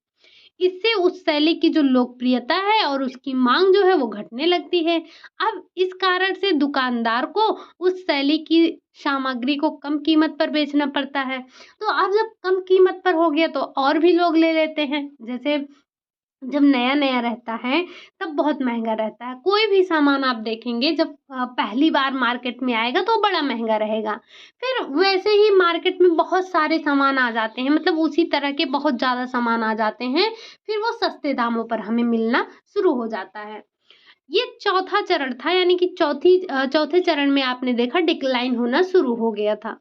इससे उस शैली की जो लोकप्रियता है और उसकी माँग जो है वो घटने लगती है। अब इस कारण से दुकानदार को उस शैली की सामग्री को कम कीमत पर बेचना पड़ता है। तो अब जब कम कीमत पर हो गया तो और भी लोग ले लेते हैं। जैसे जब नया-नया रहता है, तब बहुत महँगा रहता है। कोई भी सामान आप देखेंगे, जब पहली बार मार्केट में आएगा तो बड़ा महँगा रहेगा। फिर वैसे ही मार्केट में बहुत सारे सामान आ जाते हैं, मतलब उसी तरह के बहुत ज़्यादा सामान आ जाते हैं, फिर वो सस्ते दामों पर हमें मिलना शुरू हो जाता है। ये चौथा चरण था, यानी कि चौथे चरण में आपने देखा डिक्लाइन होना शुरू हो गया था।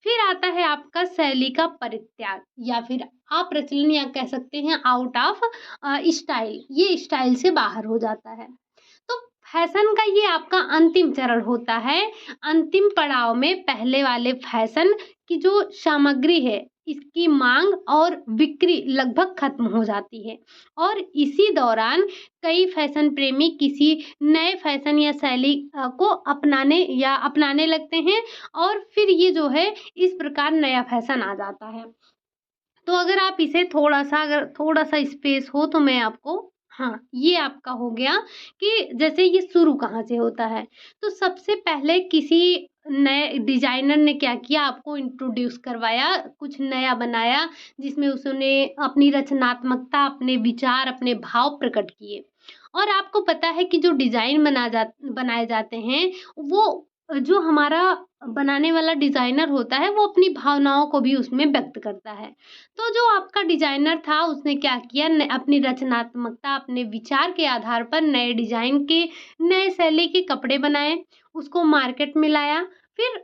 फिर आता है आपका शैली का परित्याग या फिर अप्रचलन, या कह सकते हैं आउट ऑफ स्टाइल। ये स्टाइल से बाहर हो जाता है। तो फैशन का ये आपका अंतिम चरण होता है। अंतिम पड़ाव में पहले वाले फैशन की जो सामग्री है, इसकी मांग और बिक्री लगभग खत्म हो जाती है और इसी दौरान कई फैशन प्रेमी किसी नए फैशन या शैली को अपनाने लगते हैं और फिर ये जो है इस प्रकार नया फैशन आ जाता है। तो अगर आप इसे थोड़ा-सा स्पेस हो तो मैं आपको, हाँ, ये आपका हो गया कि जैसे ये शुरू कहाँ से होता है। तो सबसे पहले किसी नए डिज़ाइनर ने क्या किया, आपको इंट्रोड्यूस करवाया, कुछ नया बनाया जिसमें उसने अपनी रचनात्मकता, अपने विचार, अपने भाव प्रकट किए। और आपको पता है कि जो डिज़ाइन बनाए जाते हैं, वो जो हमारा बनाने वाला डिज़ाइनर होता है, वो अपनी भावनाओं को भी उसमें व्यक्त करता है। तो जो आपका डिज़ाइनर था उसने क्या किया, अपनी रचनात्मकता, अपने विचार के आधार पर नए डिज़ाइन के, नए शैली के कपड़े बनाए, उसको मार्केट में लाया, फिर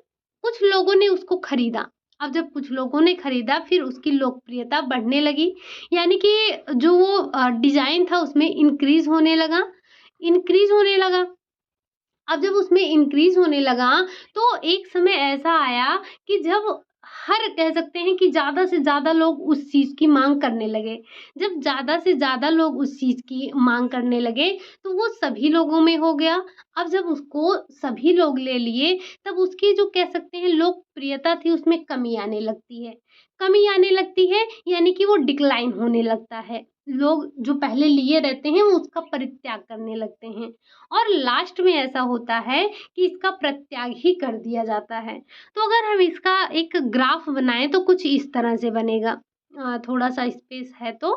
कुछ लोगों ने उसको खरीदा। अब जब कुछ लोगों ने खरीदा, फिर उसकी लोकप्रियता बढ़ने लगी, यानी कि जो वो डिज़ाइन था उसमें इंक्रीज़ होने लगा। अब जब उसमें इंक्रीज़ होने लगा, तो एक समय ऐसा आया कि जब हर कह सकते हैं कि ज़्यादा से ज़्यादा लोग उस चीज़ की माँग करने लगे। जब ज़्यादा से ज़्यादा लोग उस चीज़ की माँग करने लगे, तो वो सभी लोगों में हो गया। अब जब उसको सभी लोग ले लिए, तब उसकी जो कह सकते हैं लोकप्रियता थी, उसमें कमी आने लगती है। कमी आने लगती है, यानी कि वो डिक्लाइन होने लगता है। लोग जो पहले लिए रहते हैं, वो उसका परित्याग करने लगते हैं। और लास्ट में ऐसा होता है कि इसका प्रत्याग ही कर दिया जाता है। तो अगर हम इसका एक ग्राफ बनाएँ तो कुछ इस तरह से बनेगा। थोड़ा-सा स्पेस है तो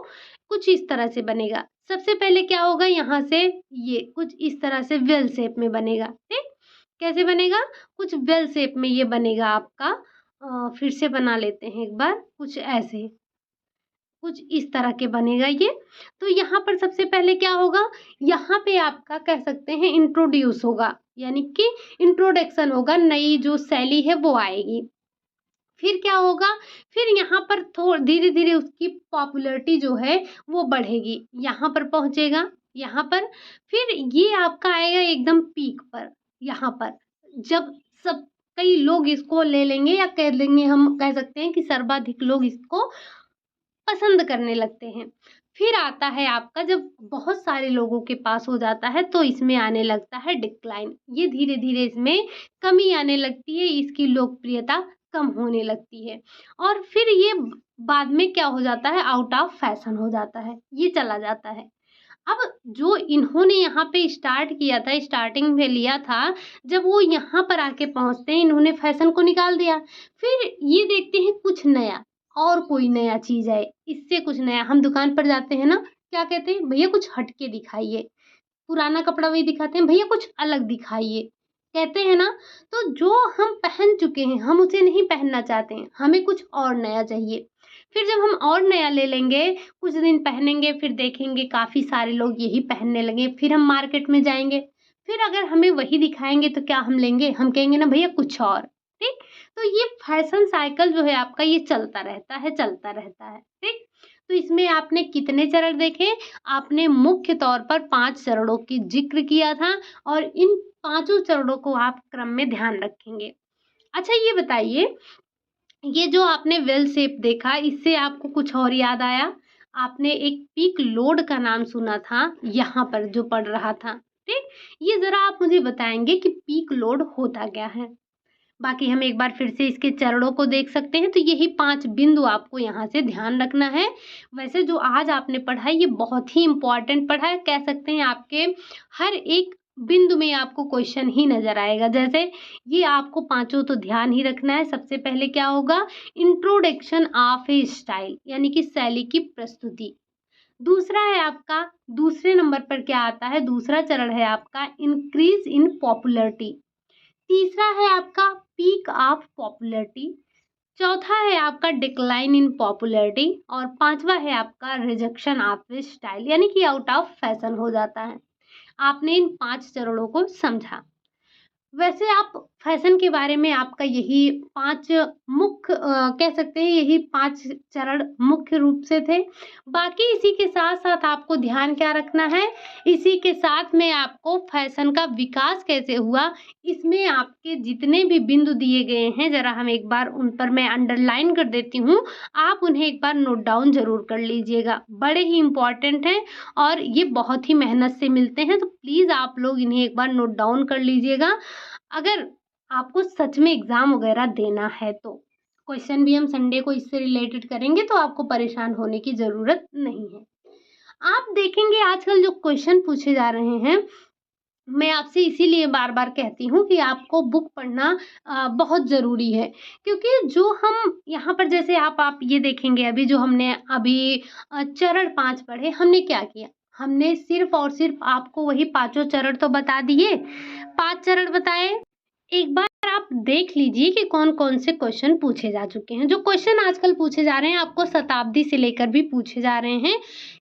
कुछ इस तरह से बनेगा। सबसे पहले क्या होगा, यहाँ से ये कुछ इस तरह से वेल शेप में बनेगा, ठीक? कैसे बनेगा? कुछ वेल शेप में ये बनेगा आपका। फिर से बना लेते हैं एक बार, कुछ ऐसे। कुछ इस तरह के बनेगा ये। तो यहाँ पर सबसे पहले क्या होगा, यहाँ पे आपका कह सकते हैं इंट्रोड्यूस होगा, यानी कि इंट्रोडक्शन होगा, नई जो शैली है वो आएगी। फिर क्या होगा, फिर यहाँ पर धीरे-धीरे उसकी पॉपुलैरिटी जो है वो बढ़ेगी। यहाँ पर पहुँचेगा, यहाँ पर, फिर ये आपका आएगा एकदम पीक पर, यहाँ पर। जब सब कई लोग इसको ले लेंगे, या कह देंगे, हम कह सकते हैं कि सर्वाधिक लोग इसको पसंद करने लगते हैं। फिर आता है आपका, जब बहुत सारे लोगों के पास हो जाता है, तो इसमें आने लगता है डिक्लाइन। ये धीरे-धीरे इसमें कमी आने लगती है, इसकी लोकप्रियता कम होने लगती है और फिर ये बाद में क्या हो जाता है, आउट ऑफ फैशन हो जाता है, ये चला जाता है। अब जो इन्होंने यहाँ पे स्टार्ट किया था, स्टार्टिंग में लिया था, जब वो यहाँ पर आके पहुँचते हैं, इन्होंने फैशन को निकाल दिया। फिर ये देखते हैं कुछ नया, और कोई नया चीज़ है, इससे कुछ नया। हम दुकान पर जाते हैं ना, क्या कहते हैं, भैया कुछ हट के दिखाइए। पुराना कपड़ा वही दिखाते हैं, भैया कुछ अलग दिखाइए, कहते हैं ना। तो जो हम पहन चुके हैं, हम उसे नहीं पहनना चाहते हैं, हमें कुछ और नया चाहिए। फिर जब हम और नया ले लेंगे, कुछ दिन पहनेंगे, फिर देखेंगे काफ़ी सारे लोग यही पहनने लगे, फिर हम मार्केट में जाएँगे, फिर अगर हमें वही दिखाएँगे तो क्या हम लेंगे? हम कहेंगे ना भैया कुछ और, ठीक? तो ये फैशन साइकिल जो है आपका, ये चलता रहता है, चलता रहता है, ठीक? तो इसमें आपने कितने चरण देखे? आपने मुख्य तौर पर 5 चरणों की ज़िक्र किया था, और इन पाँचों चरणों को आप क्रम में ध्यान रखेंगे। अच्छा ये बताइए, ये जो आपने वेल शेप देखा, इससे आपको कुछ और याद आया? आपने एक पीक लोड का नाम सुना था, यहाँ पर जो पढ़ रहा था, ठीक? ये ज़रा आप मुझे बताएँगे कि पीक लोड होता क्या है? बाकी हम एक बार फिर से इसके चरणों को देख सकते हैं, तो यही 5 बिंदु आपको यहाँ से ध्यान रखना है। वैसे जो आज आपने पढ़ा है, ये बहुत ही इम्पोर्टेंट पढ़ा है, कह सकते हैं आपके हर एक बिंदु में आपको क्वेश्चन ही नज़र आएगा। जैसे ये आपको पाँचों तो ध्यान ही रखना है। सबसे पहले क्या होगा? इंट्रोडक्शन ऑफ ए स्टाइल, यानी कि शैली की प्रस्तुति। दूसरा है आपका, दूसरे नंबर पर क्या आता है? दूसरा चरण है आपका इंक्रीज़ इन पॉपुलैरिटी। तीसरा है आपका पीक ऑफ पॉपुलैरिटी। चौथा है आपका डिक्लाइन इन पॉपुलैरिटी, और पांचवा है आपका रिजेक्शन ऑफ स्टाइल, यानी कि आउट ऑफ फैशन हो जाता है। आपने इन 5 चरणों को समझा। वैसे आप फैशन के बारे में आपका यही 5 मुख्य कह सकते हैं, यही 5 चरण मुख्य रूप से थे। बाकी इसी के साथ-साथ आपको ध्यान क्या रखना है, इसी के साथ में आपको फैशन का विकास कैसे हुआ, इसमें आपके जितने भी बिंदु दिए गए हैं, ज़रा हम एक बार उन पर मैं अंडरलाइन कर देती हूँ। आप उन्हें एक बार नोट डाउन ज़रूर कर लीजिएगा। बड़े ही इम्पोर्टेंट हैं और ये बहुत ही मेहनत से मिलते हैं, तो प्लीज़ आप लोग इन्हें एक बार नोट डाउन कर लीजिएगा। अगर आपको सच में एग्ज़ाम वगैरह देना है तो। क्वेश्चन भी हम संडे को इससे रिलेटेड करेंगे, तो आपको परेशान होने की ज़रूरत नहीं है। आप देखेंगे आजकल जो क्वेश्चन पूछे जा रहे हैं, मैं आपसे इसीलिए बार-बार कहती हूँ कि आपको बुक पढ़ना बहुत ज़रूरी है। क्योंकि जो हम यहाँ पर, जैसे आप ये देखेंगे, अभी जो हमने अभी चरण 5 पढ़े, हमने क्या किया? हमने सिर्फ़ और सिर्फ़ आपको वही पाँचों चरण तो बता दिए, 5 चरण बताए। एक बार आप देख लीजिए कि कौन-कौन से क्वेश्चन पूछे जा चुके हैं। जो क्वेश्चन आजकल पूछे जा रहे हैं, आपको शताब्दी से लेकर भी पूछे जा रहे हैं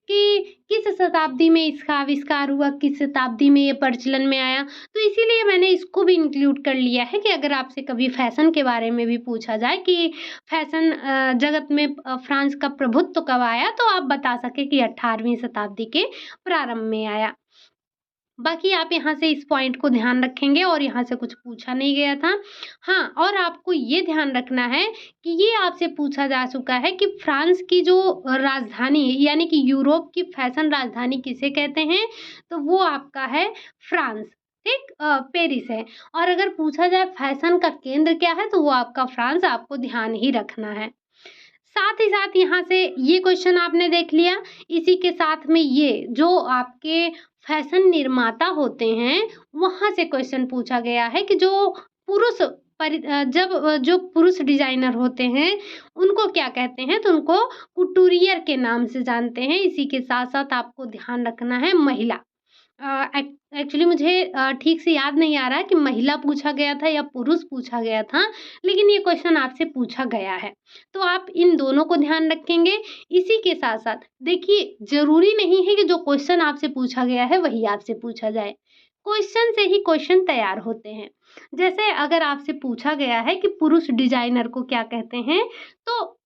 कि किस शताब्दी में इसका आविष्कार हुआ, किस शताब्दी में ये प्रचलन में आया। तो इसीलिए मैंने इसको भी इंक्लूड कर लिया है कि अगर आपसे कभी फैशन के बारे में भी पूछा जाए कि फैशन जगत में फ्रांस का प्रभुत्व कब आया, तो आप बता सकें कि 18वीं शताब्दी के प्रारंभ में आया। बाकी आप यहाँ से इस पॉइंट को ध्यान रखेंगे, और यहाँ से कुछ पूछा नहीं गया था। हाँ, और आपको ये ध्यान रखना है कि ये आपसे पूछा जा चुका है कि फ्रांस की जो राजधानी है, यानी कि यूरोप की फैशन राजधानी किसे कहते हैं? तो वो आपका है फ्रांस, ठीक? पेरिस है। और अगर पूछा जाए फैशन का केंद्र क्या है, तो वो आपका फ्रांस, आपको ध्यान ही रखना है। साथ ही साथ यहाँ से ये क्वेश्चन आपने देख लिया। इसी के साथ में ये जो आपके फैशन निर्माता होते हैं, वहाँ से क्वेश्चन पूछा गया है कि जो पुरुष जो पुरुष डिज़ाइनर होते हैं, उनको क्या कहते हैं? तो उनको कुटूरियर के नाम से जानते हैं। इसी के साथ-साथ आपको ध्यान रखना है महिला। एक्चुअली मुझे ठीक से याद नहीं आ रहा है कि महिला पूछा गया था या पुरुष पूछा गया था, लेकिन ये क्वेश्चन आपसे पूछा गया है। तो आप इन दोनों को ध्यान रखेंगे। इसी के साथ-साथ देखिए, ज़रूरी नहीं है कि जो क्वेश्चन आपसे पूछा गया है वही आपसे पूछा जाए। क्वेश्चन से ही क्वेश्चन तैयार होते हैं। जैसे अगर आपसे पूछा गया है कि पुरुष डिज़ाइनर को क्या कहते हैं, तो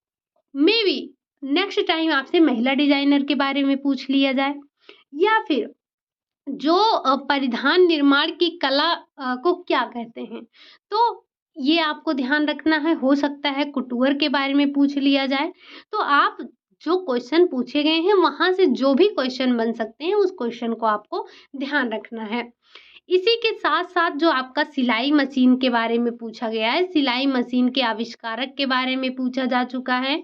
मेबी नेक्स्ट टाइम आपसे महिला डिज़ाइनर के बारे में पूछ लिया जाए, या फिर जो परिधान निर्माण की कला को क्या कहते हैं? तो ये आपको ध्यान रखना है। हो सकता है कुटूर के बारे में पूछ लिया जाए। तो आप जो क्वेश्चन पूछे गए हैं, वहाँ से जो भी क्वेश्चन बन सकते हैं, उस क्वेश्चन को आपको ध्यान रखना है। इसी के साथ-साथ जो आपका सिलाई मशीन के बारे में पूछा गया है, सिलाई मशीन के आविष्कारक के बारे में पूछा जा चुका है।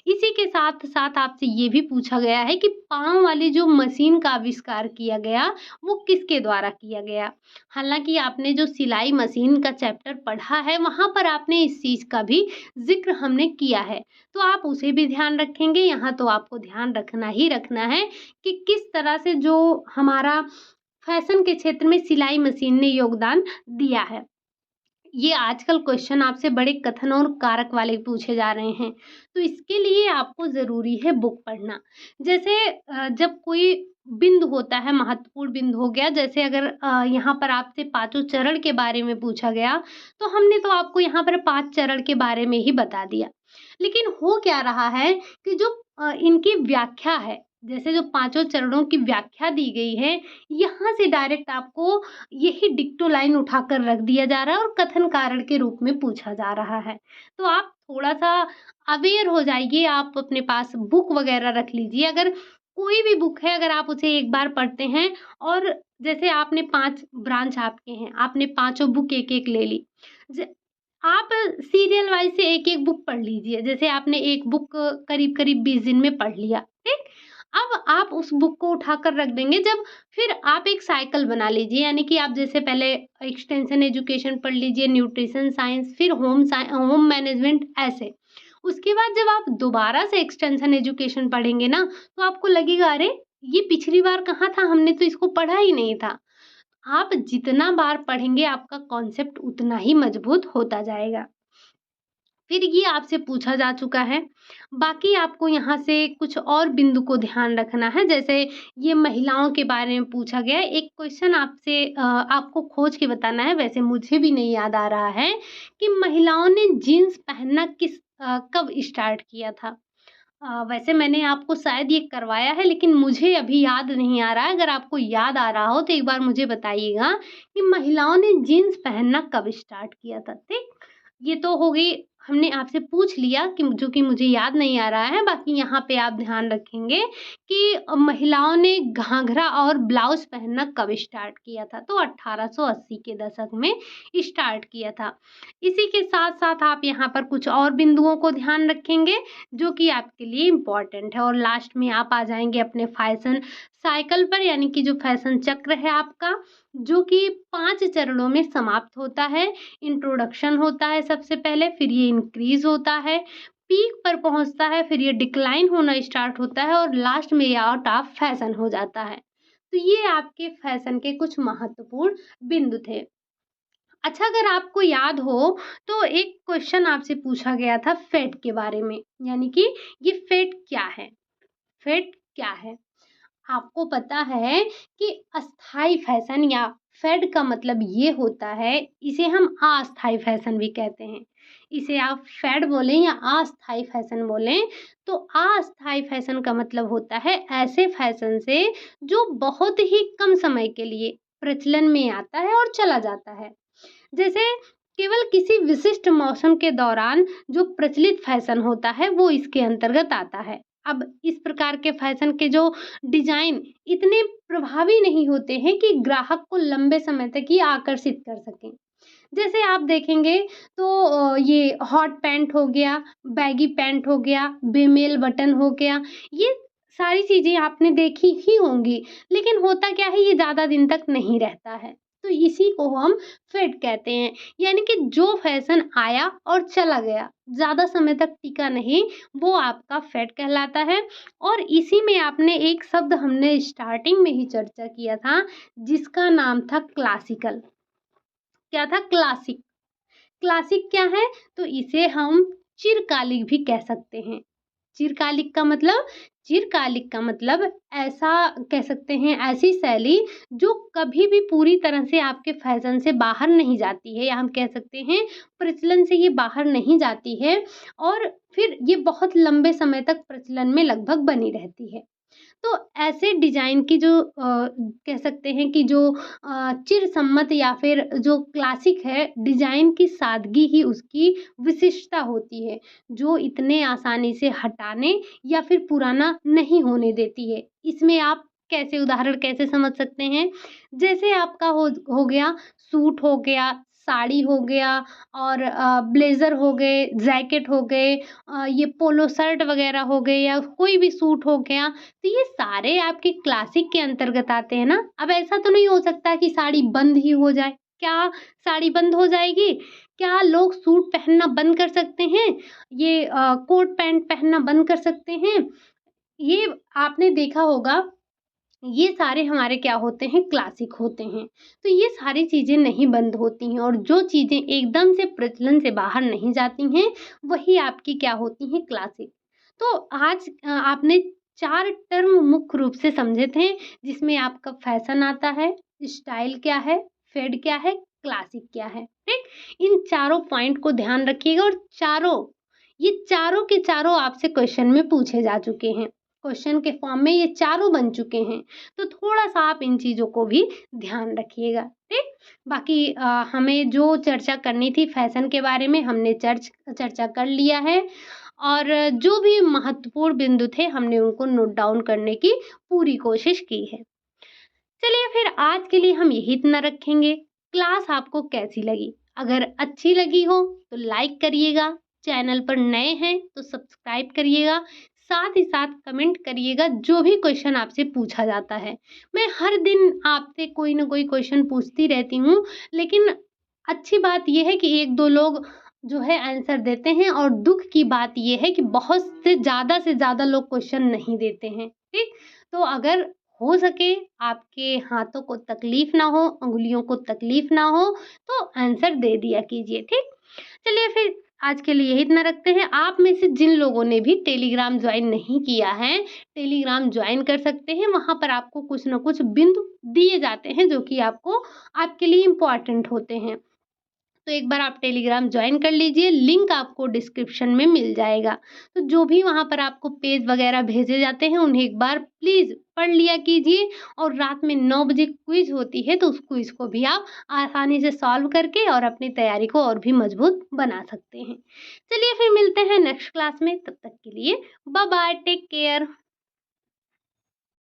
इसी के साथ-साथ आपसे ये भी पूछा गया है कि पाँव वाली जो मशीन का आविष्कार किया गया, वो किसके द्वारा किया गया? हालाँकि आपने जो सिलाई मशीन का चैप्टर पढ़ा है, वहाँ पर आपने इस चीज़ का भी ज़िक्र हमने किया है, तो आप उसे भी ध्यान रखेंगे। यहाँ तो आपको ध्यान रखना ही रखना है कि किस तरह से जो हमारा फैशन के क्षेत्र में सिलाई मशीन ने योगदान दिया है। ये आजकल क्वेश्चन आपसे बड़े कथन और कारक वाले पूछे जा रहे हैं, तो इसके लिए आपको ज़रूरी है बुक पढ़ना। जैसे जब कोई बिंदु होता है, महत्वपूर्ण बिंदु हो गया, जैसे अगर यहाँ पर आपसे पाँचों चरण के बारे में पूछा गया, तो हमने तो आपको यहाँ पर 5 चरण के बारे में ही बता दिया। लेकिन हो क्या रहा है कि जो इनकी व्याख्या है, जैसे जो पाँचों चरणों की व्याख्या दी गई है, यहाँ से डायरेक्ट आपको यही डिक्टो लाइन उठाकर रख दिया जा रहा है और कथन कारण के रूप में पूछा जा रहा है। तो आप थोड़ा-सा अवेयर हो जाइए, आप अपने पास बुक वगैरह रख लीजिए। अगर कोई भी बुक है, अगर आप उसे एक बार पढ़ते हैं और जैसे आपने 5 ब्रांच आपके हैं, आपने पाँचों बुक एक-एक ले ली। ज आप सीरियल वाइज़ से एक-एक बुक पढ़ लीजिए। जैसे आपने एक बुक करीब-करीब 20 दिन में पढ़ लिया, ठीक? अब आप उस बुक को उठाकर रख देंगे, जब फिर आप एक साइकिल बना लीजिए, यानी कि आप जैसे पहले एक्सटेंशन एजुकेशन पढ़ लीजिए, न्यूट्रिशन साइंस, फिर होम मैनेजमेंट ऐसे। उसके बाद जब आप दोबारा से एक्सटेंशन एजुकेशन पढ़ेंगे ना, तो आपको लगेगा अरे! ये पिछली बार कहाँ था, हमने तो इसको पढ़ा ही नहीं था। आप जितना बार पढ़ेंगे आपका कॉन्सेप्ट उतना ही मजबूत होता जाएगा। फिर ये आपसे पूछा जा चुका है। बाकी आपको यहाँ से कुछ और बिंदु को ध्यान रखना है, जैसे ये महिलाओं के बारे में पूछा गया है। एक क्वेश्चन आपसे आपको खोज के बताना है, वैसे मुझे भी नहीं याद आ रहा है कि महिलाओं ने जीन्स पहनना कब स्टार्ट किया था? वैसे मैंने आपको शायद ये करवाया है, लेकिन मुझे अभी याद नहीं आ रहा है। अगर आपको याद आ रहा हो तो एक बार मुझे बताइएगा कि महिलाओं ने जीन्स पहनना कब स्टार्ट किया था, ठीक? ये तो हो गई, हमने आपसे पूछ लिया कि जो कि मुझे याद नहीं आ रहा है। बाकी यहाँ पे आप ध्यान रखेंगे कि महिलाओं ने घाघरा और ब्लाउज़ पहनना कब स्टार्ट किया था? तो 1880 के दशक में स्टार्ट किया था। इसी के साथ-साथ आप यहाँ पर कुछ और बिंदुओं को ध्यान रखेंगे, जो कि आपके लिए इम्पोर्टेंट है, और लास्ट में आप आ जाएँगे अपने फैशन साइकिल पर, यानी कि जो फैशन चक्र है आपका, जो कि 5 चरणों में समाप्त होता है। इंट्रोडक्शन होता है सबसे पहले, फिर ये इंक्रीज़ होता है, पीक पर पहुँचता है, फिर ये डिक्लाइन होना स्टार्ट होता है और लास्ट में ये आउट ऑफ फैशन हो जाता है। तो ये आपके फैशन के कुछ महत्वपूर्ण बिंदु थे। अच्छा, अगर आपको याद हो तो एक क्वेश्चन आपसे पूछा गया था फेड के बारे में, यानी कि ये फेड क्या है? फेड क्या है? आपको पता है कि अस्थाई फैशन या फेड का मतलब ये होता है, इसे हम अस्थाई फैशन भी कहते हैं। इसे आप फेड बोलें या अस्थाई फैशन बोलें, तो अस्थाई फैशन का मतलब होता है ऐसे फैशन से जो बहुत ही कम समय के लिए प्रचलन में आता है और चला जाता है। जैसे केवल किसी विशिष्ट मौसम के दौरान जो प्रचलित फैशन होता है, वो इसके अंतर्गत आता है। अब इस प्रकार के फैशन के जो डिज़ाइन इतने प्रभावी नहीं होते हैं कि ग्राहक को लंबे समय तक ये आकर्षित कर सकें। जैसे आप देखेंगे तो ये हॉट पैंट हो गया, बैगी पैंट हो गया, बेमेल बटन हो गया, ये सारी चीज़ें आपने देखी ही होंगी, लेकिन होता क्या है, ये ज़्यादा दिन तक नहीं रहता है। तो इसी को हम फेड कहते हैं, यानी कि जो फैशन आया और चला गया, ज़्यादा समय तक टिका नहीं, वो आपका फेड कहलाता है। और इसी में आपने एक शब्द हमने स्टार्टिंग में ही चर्चा किया था, जिसका नाम था क्लासिकल। क्या था? क्लासिक। क्लासिक क्या है? तो इसे हम चिरकालिक भी कह सकते हैं। चिरकालिक का मतलब, चिरकालिक का मतलब ऐसा कह सकते हैं, ऐसी शैली जो कभी भी पूरी तरह से आपके फैशन से बाहर नहीं जाती है, या हम कह सकते हैं प्रचलन से ये बाहर नहीं जाती है और फिर ये बहुत लंबे समय तक प्रचलन में लगभग बनी रहती है। तो ऐसे डिज़ाइन की जो कह सकते हैं कि जो चिरसम्मत या फिर जो क्लासिक है, डिज़ाइन की सादगी ही उसकी विशिष्टता होती है, जो इतने आसानी से हटाने या फिर पुराना नहीं होने देती है। इसमें आप कैसे उदाहरण कैसे समझ सकते हैं? जैसे आपका हो गया सूट हो गया, साड़ी हो गया और ब्लेज़र हो गए, जैकेट हो गए, ये पोलो शर्ट वग़ैरह हो गए या कोई भी सूट हो गया, तो ये सारे आपके क्लासिक के अंतर्गत आते हैं ना। अब ऐसा तो नहीं हो सकता कि साड़ी बंद ही हो जाए। क्या साड़ी बंद हो जाएगी? क्या लोग सूट पहनना बंद कर सकते हैं? ये कोट पैंट पहनना बंद कर सकते हैं? ये आपने देखा होगा, ये सारे हमारे क्या होते हैं, क्लासिक होते हैं। तो ये सारी चीज़ें नहीं बंद होती हैं और जो चीज़ें एकदम से प्रचलन से बाहर नहीं जाती हैं, वही आपकी क्या होती हैं, क्लासिक। तो आज आपने 4 टर्म मुख्य रूप से समझे थे, जिसमें आपका फैशन आता है, स्टाइल क्या है, फेड क्या है, क्लासिक क्या है, ठीक? इन चारों पॉइंट को ध्यान रखिएगा और ये चारों के चारों आपसे क्वेश्चन में पूछे जा चुके हैं। क्वेश्चन के फॉर्म में ये चारों बन चुके हैं, तो थोड़ा-सा आप इन चीज़ों को भी ध्यान रखिएगा, ठीक? बाकी हमें जो चर्चा करनी थी फैशन के बारे में हमने चर्चा कर लिया है और जो भी महत्वपूर्ण बिंदु थे हमने उनको नोट डाउन करने की पूरी कोशिश की है। चलिए फिर आज के लिए हम यही इतना रखेंगे। क्लास आपको कैसी लगी? अगर अच्छी लगी हो तो लाइक करिएगा, चैनल पर नए हैं तो सब्सक्राइब करिएगा, साथ ही साथ कमेंट करिएगा जो भी क्वेश्चन आपसे पूछा जाता है। मैं हर दिन आपसे कोई ना कोई क्वेश्चन पूछती रहती हूँ, लेकिन अच्छी बात ये है कि 1-2 लोग जो है आंसर देते हैं और दुःख की बात ये है कि बहुत से ज़्यादा लोग क्वेश्चन नहीं देते हैं, ठीक? तो अगर हो सके आपके हाथों को तकलीफ ना हो, उँगलियों को तकलीफ ना हो, तो आंसर दे दिया कीजिए, ठीक? चलिए फिर आज के लिए यही इतना रखते हैं। आप में से जिन लोगों ने भी टेलीग्राम जॉइन नहीं किया है, टेलीग्राम जॉइन कर सकते हैं। वहाँ पर आपको कुछ न कुछ बिंदु दिए जाते हैं जो कि आपके लिए इम्पोर्टेंट होते हैं। तो एक बार आप टेलीग्राम जॉइन कर लीजिए, लिंक आपको डिस्क्रिप्शन में मिल जाएगा। तो जो भी वहाँ पर आपको पेज वगैरह भेजे जाते हैं, उन्हें एक बार प्लीज़ पढ़ लिया कीजिए और रात में 9 बजे क्विज़ होती है, तो उस क्विज़ को भी आप आसानी से सॉल्व करके और अपनी तैयारी को और भी मजबूत बना सकते हैं। चलिए फिर मिलते हैं नेक्स्ट क्लास में, तब तक के लिए बाय बाय, टेक केयर।